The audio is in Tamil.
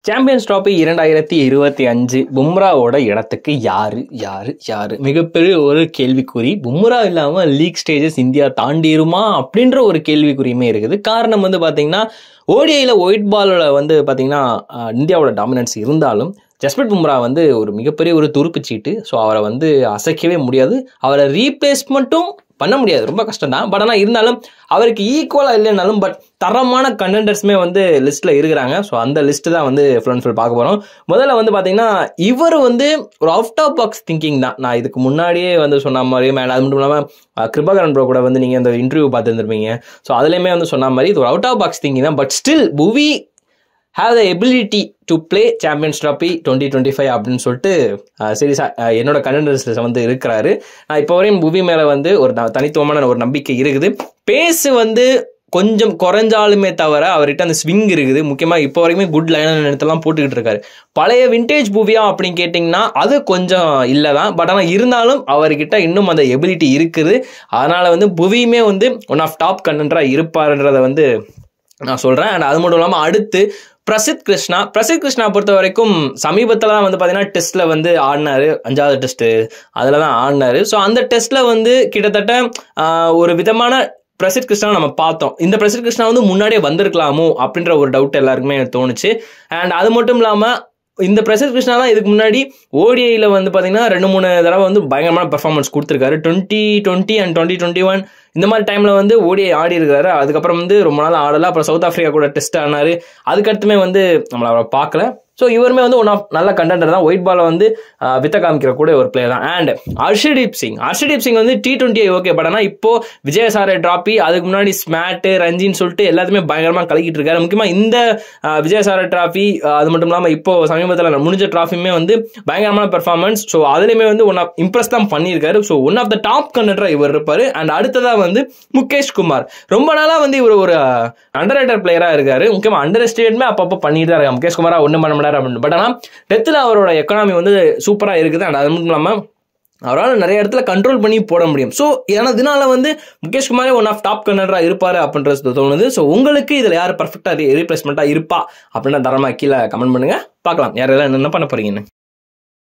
சாம்பியன்ஸ் டிராபி 2025 பும்ராவோட இடத்துக்கு யாரு மிகப்பெரிய ஒரு கேள்விக்குறி. பும்ரா இல்லாம லீக் ஸ்டேஜஸ் இந்தியா தாண்டிருமா அப்படின்ற ஒரு கேள்விக்குறியுமே இருக்குது. காரணம் பாத்தீங்கன்னா ஓடிஐல ஒயிட் பாலோட பாத்தீங்கன்னா இந்தியாவோட டாமினன்ஸ் இருந்தாலும் ஜஸ்பிரிட் பும்ரா ஒரு மிகப்பெரிய ஒரு துருப்பு சீட்டு. ஸோ அவரை அசைக்கவே முடியாது. அவரை ரீப்ளேஸ்மெண்ட்டும் பண்ண முடியாது, ரொம்ப கஷ்டம் தான். பட் ஆனால் இருந்தாலும் அவருக்கு ஈக்குவலாக இல்லைனாலும் பட் தரமான கண்டெண்டர்ஸுமே லிஸ்ட்டில் இருக்கிறாங்க. ஸோ அந்த லிஸ்ட்டு தான் ஃபுல் அண்ட் ஃபுல் பார்க்க போகிறோம். முதல்ல பார்த்தீங்கன்னா இவர் ஒரு அவுட் ஆஃப் பாக்ஸ் திங்கிங் தான். நான் இதுக்கு முன்னாடியே சொன்ன மாதிரி அது மட்டும் இல்லாமல் கிருபாகரன் ப்ரோ கூட நீங்கள் அந்த இன்டர்வியூ பார்த்துருந்துருப்பீங்க. ஸோ அதுலேயுமே சொன்ன மாதிரி இது ஒரு அவுட் ஆஃப் பாக்ஸ் திங்கிங் தான். பட் ஸ்டில் புவி have the ability to play Champions Trophy 2025 அப்படின்னு சொல்லிட்டு சீரியஸாக என்னோட கண்டெண்டர்ஸில் இருக்கிறாரு. நான் இப்போ வரையும் புவி மேலே ஒரு தனித்துவமான ஒரு நம்பிக்கை இருக்குது. பேஸு கொஞ்சம் குறைஞ்சாலுமே தவிர அவர்கிட்ட அந்த ஸ்விங் இருக்குது. முக்கியமாக இப்போ வரைக்குமே குட் லைன் இடத்தெல்லாம் போட்டுக்கிட்டு இருக்காரு. பழைய விண்டேஜ் புவியா அப்படின்னு கேட்டிங்கன்னா அது கொஞ்சம் இல்லை தான். பட் ஆனால் இருந்தாலும் அவர்கிட்ட இன்னும் அந்த எபிலிட்டி இருக்குது. அதனால் புவியுமே ஒன் ஆஃப் டாப் கண்டெண்டராக இருப்பாருன்றதை நான் சொல்கிறேன். அண்ட் அது மட்டும் இல்லாமல் அடுத்து பிரசித் கிருஷ்ணா பொறுத்த வரைக்கும் சமீபத்தில் தான் பார்த்தீங்கன்னா டெஸ்ட்டில் ஆடினாரு. 5வது டெஸ்ட்டு அதில் தான் ஆடினாரு. ஸோ அந்த டெஸ்ட்டில் கிட்டத்தட்ட ஒரு விதமான பிரசித் கிருஷ்ணா நம்ம பார்த்தோம். இந்த பிரசித் கிருஷ்ணா முன்னாடியே வந்திருக்கலாமோ அப்படின்ற ஒரு டவுட் எல்லாருக்குமே தோணுச்சு. அண்ட் அது மட்டும் இல்லாமல் இந்த பிரசித் கிருஷ்ணா தான் இதுக்கு முன்னாடி ஓடிஐயில் பார்த்தீங்கன்னா 2-3 தடவை பயங்கரமான பெர்ஃபார்மன்ஸ் கொடுத்துருக்காரு. 2020 அண்ட் 2021 இந்த மாதிரி டைமில் ஓடிஐ ஆடி இருக்காரு. அதுக்கப்புறம் ரொம்ப நாள் ஆடலை. அப்புறம் சவுத் ஆஃப்ரிக்கா கூட டெஸ்ட் ஆனார். அதுக்கடுத்துமே நம்மளை அவரை பார்க்கல. ஸோ இவருமே ஒன் ஆஃப் நல்ல கண்டெண்டர் தான். ஒயிட் பாலை வித்த காமிக்கிற கூட ஒரு பிளேயர் தான். And Harshdeep Singh T20 okay. But ஆனால் இப்போ விஜயசாரை டிராபி, அதுக்கு முன்னாடி ஸ்மாட்டு ரஞ்சின்னு சொல்லிட்டு எல்லாத்தையுமே பயங்கரமாக கலக்கிட்டு இருக்காரு. முக்கியமாக இந்த விஜயசாரை டிராபி, அது மட்டும் இல்லாமல் இப்போ சமீபத்தில் முடிஞ்ச டிராஃபியுமே பயங்கரமான பெர்ஃபார்மன்ஸ். ஸோ அதுலேயுமே ஒன் ஆஃப் இம்ப்ரெஸ் தான் பண்ணியிருக்காரு. So one of the top கண்டெண்டராக இவர் இருப்பார். அண்ட் அடுத்ததாக முகேஷ் குமார் ரொம்ப நாளாக இவர் ஒரு அண்டர் ரேட்டட் பிளேயராக இருக்காரு. முக்கியமாக அண்டர் எஸ்டிமேட்மே அப்பப்போ பண்ணிட்டு தான் இருக்காரு. முகேஷ் குமாரா ஒன்றும் பண்ண முடியாது. பட் ஆனால் டெத்தில் அவரோட எக்கனாமி சூப்பராக இருக்குது. அண்ட் அது மட்டும் இல்லாமல் அவரால் நிறைய இடத்துல கண்ட்ரோல் பண்ணி போட முடியும். ஸோ இதனால முகேஷ் குமாரே ஒன் ஆஃப் டாப் கண்டெண்டராக இருப்பாரு அப்படின்றது தோணுது. ஸோ உங்களுக்கு இதில் யார் பர்ஃபெக்டாக ரீப்ளேஸ்மெண்ட்டாக இருப்பா அப்படின்னா தரமாக கீழே கமெண்ட் பண்ணுங்க. பார்க்கலாம் யாரெல்லாம் என்ன பண்ண போறீங்கன்னு.